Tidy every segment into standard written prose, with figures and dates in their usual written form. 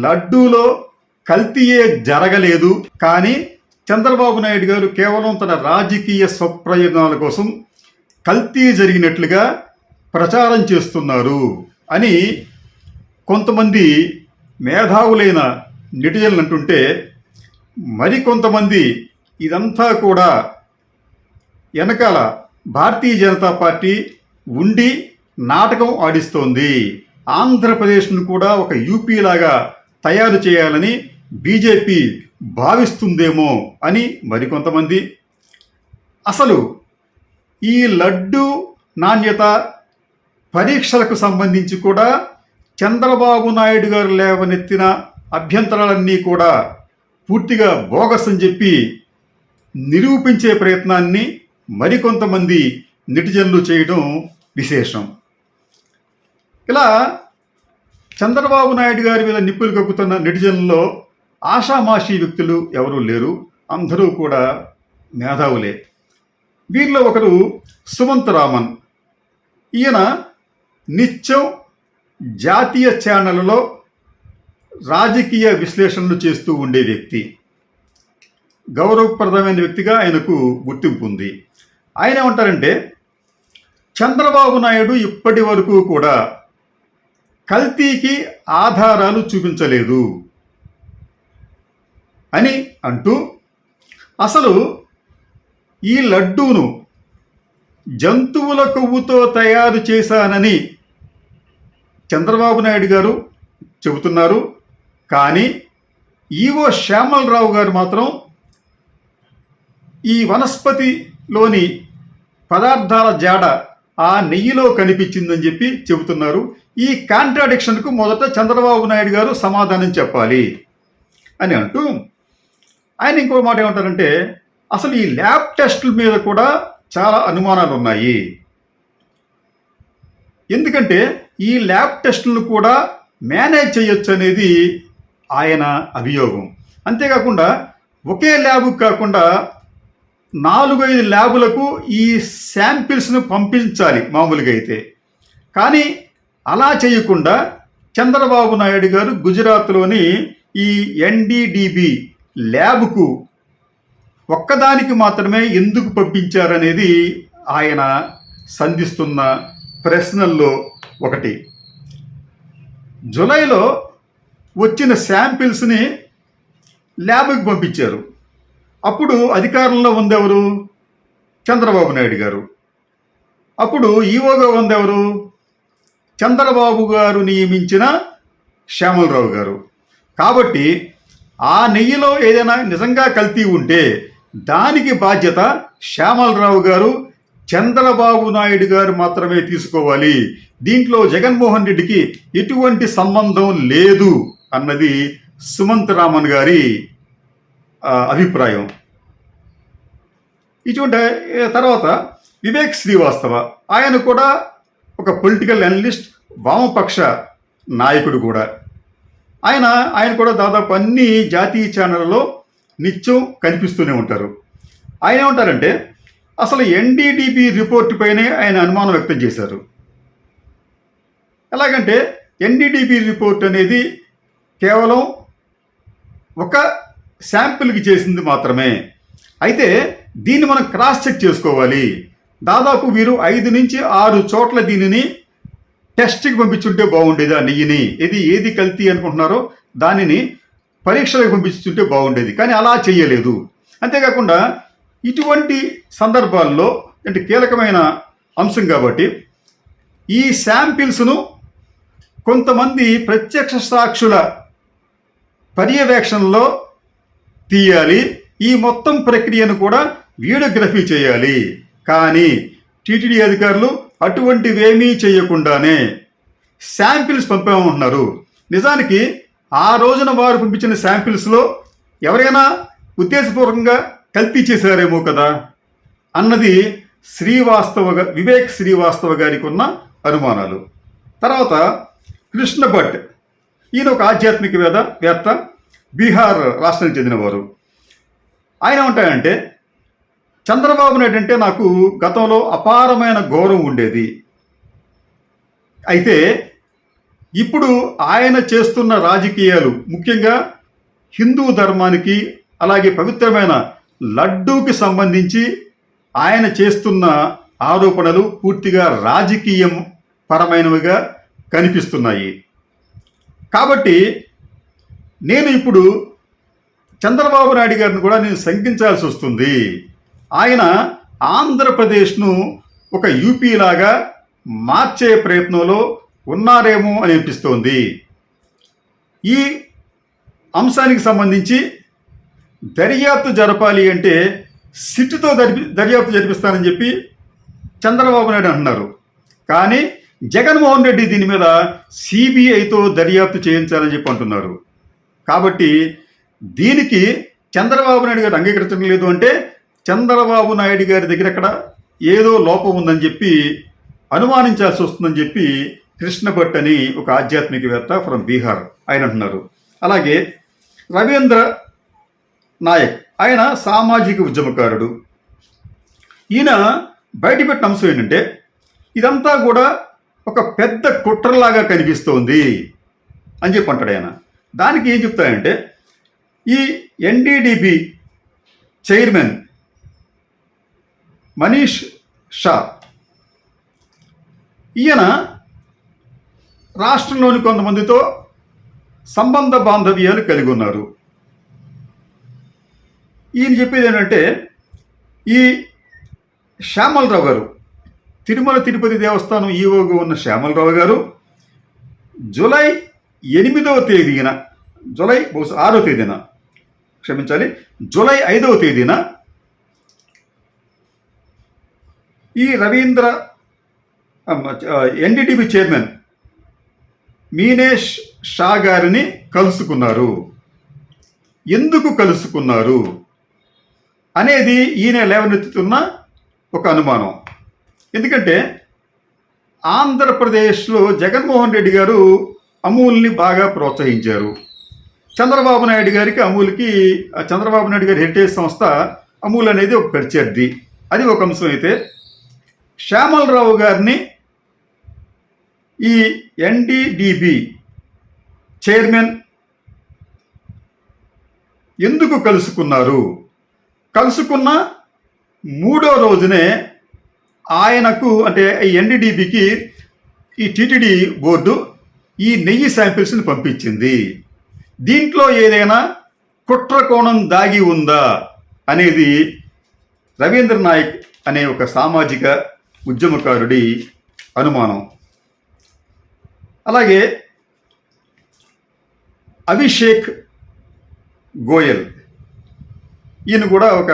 లడ్డూలో కల్తీయే జరగలేదు, కానీ చంద్రబాబు నాయుడు గారు కేవలం తన రాజకీయ స్వప్రయోజనాల కోసం కల్తీ జరిగినట్లుగా ప్రచారం చేస్తున్నారు అని కొంతమంది మేధావులైన నెటిజన్లు అంటుంటే, మరికొంతమంది ఇదంతా కూడా వెనకాల భారతీయ జనతా పార్టీ ఉండి నాటకం ఆడిస్తోంది, ఆంధ్రప్రదేశ్ను కూడా ఒక యూపీ లాగా తయారు చేయాలని బీజేపీ భావిస్తుందేమో అని మరికొంతమంది. అసలు ఈ లడ్డు నాణ్యత పరీక్షలకు సంబంధించి కూడా చంద్రబాబు నాయుడు గారు లేవనెత్తిన అభ్యంతరాలన్నీ కూడా పూర్తిగా బోగస్ అని చెప్పి నిరూపించే ప్రయత్నాన్ని మరికొంతమంది నెటిజన్లు చేయడం విశేషం. ఇలా చంద్రబాబు నాయుడు గారి మీద నిప్పులు కక్కుతున్న నెటిజన్లలో ఆషామాషీ వ్యక్తులు ఎవరూ లేరు, అందరూ కూడా మేధావులే. వీరిలో ఒకరు సుమంత్ రామన్. ఈయన నిత్యం జాతీయ ఛానళ్లలో రాజకీయ విశ్లేషణలు చేస్తూ ఉండే వ్యక్తి, గౌరవప్రదమైన వ్యక్తిగా ఆయనకు గుర్తింపు ఉంది. ఆయన ఏమంటారంటే, చంద్రబాబు నాయుడు ఇప్పటి వరకు కూడా కల్తీకి ఆధారాలు చూపించలేదు అని అంటూ, అసలు ఈ లడ్డూను జంతువుల కొవ్వుతో తయారు చేశానని చంద్రబాబు నాయుడు గారు చెబుతున్నారు, కానీ ఈవో శ్యామలరావు గారు మాత్రం ఈ వనస్పతిలోని పదార్థాల జాడ ఆ నెయ్యిలో కనిపించిందని చెప్పి చెబుతున్నారు. ఈ కాంట్రాడిక్షన్కు మొదట చంద్రబాబు నాయుడు గారు సమాధానం చెప్పాలి అని అంటూ, ఆయన ఇంకో మాట ఏమంటారంటే, అసలు ఈ ల్యాబ్ టెస్టుల మీద కూడా చాలా అనుమానాలు ఉన్నాయి. ఎందుకంటే ఈ ల్యాబ్ టెస్టులను కూడా మేనేజ్ చేయొచ్చు అనేది ఆయన అభియోగం. అంతేకాకుండా ఒకే ల్యాబ్ కాకుండా 4-5 ల్యాబులకు ఈ శాంపిల్స్ను పంపించాలి మామూలుగా అయితే. కానీ అలా చేయకుండా చంద్రబాబు నాయుడు గారు గుజరాత్లోని ఈ ఎన్డీడీబీ ల్యాబ్కు ఒక్కదానికి మాత్రమే ఎందుకు పంపించారనేది ఆయన సంధిస్తున్న ప్రశ్నల్లో ఒకటి. జూలైలో వచ్చిన శాంపిల్స్ని ల్యాబ్కి పంపించారు. అప్పుడు అధికారంలో ఉందెవరు? చంద్రబాబు నాయుడు గారు. అప్పుడు ఈవోగా ఉందెవరు? చంద్రబాబు గారు నియమించిన శ్యామలరావు గారు. కాబట్టి ఆ నెయ్యిలో ఏదైనా నిజంగా కల్తీ ఉంటే దానికి బాధ్యత శ్యామలరావు గారు, చంద్రబాబు నాయుడు గారు మాత్రమే తీసుకోవాలి. దీంట్లో జగన్మోహన్ రెడ్డికి ఎటువంటి సంబంధం లేదు అన్నది సుమంత్ రామన్ గారి అభిప్రాయం. ఇటువంటి తర్వాత వివేక్ శ్రీవాస్తవ, ఆయన కూడా ఒక పొలిటికల్ అనలిస్ట్, వామపక్ష నాయకుడు కూడా. ఆయన కూడా దాదాపు అన్ని జాతీయ ఛానళ్లలో నిత్యం కనిపిస్తూనే ఉంటారు. ఆయన ఏమంటారంటే, అసలు ఎన్డీడీబీ రిపోర్టు పైనే ఆయన అనుమానం వ్యక్తం చేశారు. ఎలాగంటే ఎన్డీడీబీ రిపోర్ట్ అనేది కేవలం ఒక శాంపిల్కి చేసింది మాత్రమే. అయితే దీన్ని మనం క్రాస్ చెక్ చేసుకోవాలి. దాదాపు వీరు 5 నుంచి 6 చోట్ల దీనిని టెస్ట్కి పంపించుంటే బాగుండేది. ఆ నెయ్యిని ఏది కల్తీ అనుకుంటున్నారో దానిని పరీక్షలకు పంపించుంటే బాగుండేది, కానీ అలా చేయలేదు. అంతేకాకుండా ఇటువంటి సందర్భాల్లో అంటే కీలకమైన అంశం కాబట్టి ఈ శాంపిల్స్ను కొంతమంది ప్రత్యక్ష సాక్షుల పర్యవేక్షణలో తీయాలి. ఈ మొత్తం ప్రక్రియను కూడా వీడియోగ్రఫీ చేయాలి. కానీ టీటీడీ అధికారులు అటువంటివేమీ చేయకుండానే శాంపిల్స్ పంపామంటున్నారు. నిజానికి ఆ రోజున వారు పంపించిన శాంపిల్స్లో ఎవరైనా ఉద్దేశపూర్వకంగా కల్తీ చేశారేమో కదా అన్నది వివేక్ శ్రీవాస్తవ గారికి ఉన్న అనుమానాలు. తర్వాత కృష్ణ భట్, ఈయన ఒక ఆధ్యాత్మిక వేత్త, బీహార్ రాష్ట్రానికి చెందినవారు. ఆయన ఏమంటారంటే, చంద్రబాబు నాయుడు అంటే నాకు గతంలో అపారమైన గౌరవం ఉండేది. అయితే ఇప్పుడు ఆయన చేస్తున్న రాజకీయాలు ముఖ్యంగా హిందూ ధర్మానికి అలాగే పవిత్రమైన లడ్డూకి సంబంధించి ఆయన చేస్తున్న ఆరోపణలు పూర్తిగా రాజకీయం పరమైనవిగా కనిపిస్తున్నాయి. కాబట్టి నేను ఇప్పుడు చంద్రబాబు నాయుడు గారిని కూడా నేను శంకించాల్సి వస్తుంది. ఆయన ఆంధ్రప్రదేశ్ను ఒక యూపీ లాగా మార్చే ప్రయత్నంలో ఉన్నారేమో అని అనిపిస్తోంది. ఈ అంశానికి సంబంధించి దర్యాప్తు జరపాలి అంటే సిట్టుతో దర్యాప్తు జరిపిస్తానని చెప్పి చంద్రబాబు నాయుడు అంటున్నారు. కానీ జగన్మోహన్ రెడ్డి దీని మీద సిబిఐతో దర్యాప్తు చేయించాలని చెప్పి అంటున్నారు. కాబట్టి దీనికి చంద్రబాబు నాయుడు గారు అంగీకరించడం లేదు అంటే చంద్రబాబు నాయుడు గారి దగ్గర అక్కడ ఏదో లోపం ఉందని చెప్పి అనుమానించాల్సి వస్తుందని చెప్పి కృష్ణ భట్ అని ఒక ఆధ్యాత్మికవేత్త ఫ్రమ్ బీహార్ ఆయన అంటున్నారు. అలాగే రవీంద్ర నాయక్ ఆయన సామాజిక ఉద్యమకారుడు. ఈయన బయటపెట్టిన అంశం ఏంటంటే ఇదంతా కూడా ఒక పెద్ద కుట్రలాగా కనిపిస్తోంది అని చెప్పి అంటాడు ఆయన. దానికి ఏం చెప్తాయంటే ఈ ఎన్డీడీబీ చైర్మన్ మనీష్ షా ఈయన రాష్ట్రంలోని కొంతమందితో సంబంధ బాంధవ్యాలు కలిగి ఉన్నారు. ఈయన చెప్పేది ఏంటంటే ఈ శ్యామలరావు గారు తిరుమల తిరుపతి దేవస్థానం ఈవోగా ఉన్న శ్యామలరావు గారు జూలై 8వ తేదీన జూలై 6వ తేదీన జూలై 5వ తేదీన ఈ రవీంద్ర ఎన్డీటీవీ చైర్మన్ మీనేష్ షా గారిని కలుసుకున్నారు. ఎందుకు కలుసుకున్నారు అనేది ఈయన లేవనెత్తుతున్న ఒక అనుమానం. ఎందుకంటే ఆంధ్రప్రదేశ్లో జగన్మోహన్ రెడ్డి గారు అమూల్ని బాగా ప్రోత్సహించారు. చంద్రబాబు నాయుడు గారికి అమూల్కి చంద్రబాబు నాయుడు గారి హెరిటేజ్ సంస్థ అమూల్ అనేది ఒక ప్రత్యర్థి. అది ఒక అంశం అయితే శ్యామలరావు గారిని ఈ ఎన్డీడీబీ చైర్మన్ ఎందుకు కలుసుకున్నారు? కలుసుకున్న 3వ రోజునే ఆయనకు అంటే ఈ ఎన్డీడీబీకి ఈ టీటీడీ బోర్డు ఈ నెయ్యి శాంపిల్స్ని పంపించింది. దీంట్లో ఏదైనా కుట్ర కోణం దాగి ఉందా అనేది రవీంద్ర నాయక్ అనే ఒక సామాజిక ఉద్యమకారుడి అనుమానం. అలాగే అభిషేక్ గోయల్ ఈయన కూడా ఒక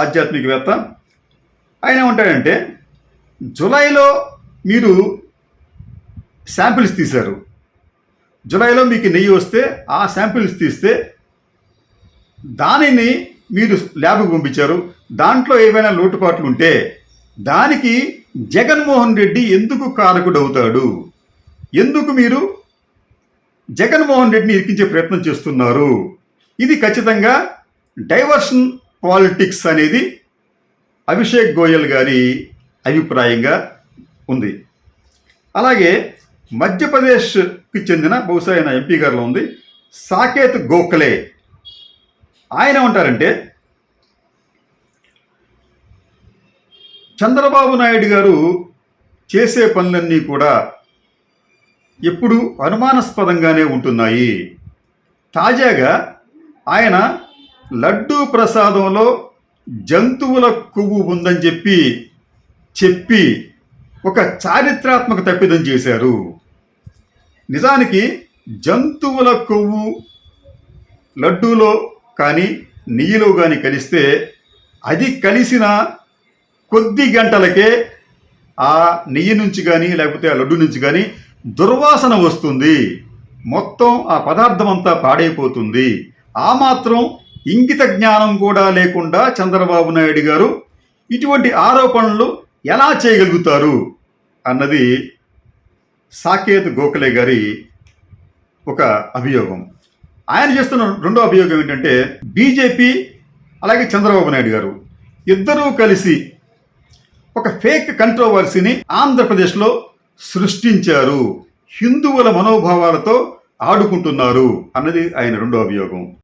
ఆధ్యాత్మికవేత్త. ఆయన ఏమంటాడంటే జూలైలో మీరు శాంపిల్స్ తీశారు, జూలైలో మీకు నెయ్యి వస్తే ఆ శాంపిల్స్ తీస్తే దానిని మీరు ల్యాబ్కి పంపించారు. దాంట్లో ఏవైనా లోటుపాట్లు ఉంటే దానికి జగన్మోహన్ రెడ్డి ఎందుకు కారకుడవుతాడు? ఎందుకు మీరు జగన్మోహన్ రెడ్డిని ఇరికించే ప్రయత్నం చేస్తున్నారు? ఇది ఖచ్చితంగా డైవర్షన్ పాలిటిక్స్ అనేది అభిషేక్ గోయల్ గారి అభిప్రాయంగా ఉంది. అలాగే మధ్యప్రదేశ్కి చెందిన బహుశా ఆయన ఎంపీ గారిలో ఉంది సాకేత్ గోఖలే. ఆయన ఏమంటారంటే చంద్రబాబు నాయుడు గారు చేసే పనులన్నీ కూడా ఎప్పుడు అనుమానాస్పదంగానే ఉంటున్నాయి. తాజాగా ఆయన లడ్డూ ప్రసాదంలో జంతువుల కొవ్వు ఉందని చెప్పి ఒక చారిత్రాత్మక తప్పిదం చేశారు. నిజానికి జంతువుల కొవ్వు లడ్డూలో కానీ నెయ్యిలో కానీ కలిస్తే అది కలిసిన కొద్ది గంటలకే ఆ నెయ్యి నుంచి కానీ లేకపోతే ఆ లడ్డు నుంచి కానీ దుర్వాసన వస్తుంది, మొత్తం ఆ పదార్థం అంతా పాడైపోతుంది. ఆ మాత్రం ఇంగిత జ్ఞానం కూడా లేకుండా చంద్రబాబు నాయుడు గారు ఇటువంటి ఆరోపణలు ఎలా చేయగలుగుతారు అన్నది సాకేత్ గోఖలే గారి ఒక అభియోగం. ఆయన చేస్తున్న రెండో అభియోగం ఏంటంటే బీజేపీ అలాగే చంద్రబాబు నాయుడు గారు ఇద్దరూ కలిసి ఒక ఫేక్ కంట్రోవర్సీని ఆంధ్రప్రదేశ్లో సృష్టించారు. హిందువుల మనోభావాలతో ఆడుకుంటున్నారు అన్నది ఆయన రెండో అభియోగం.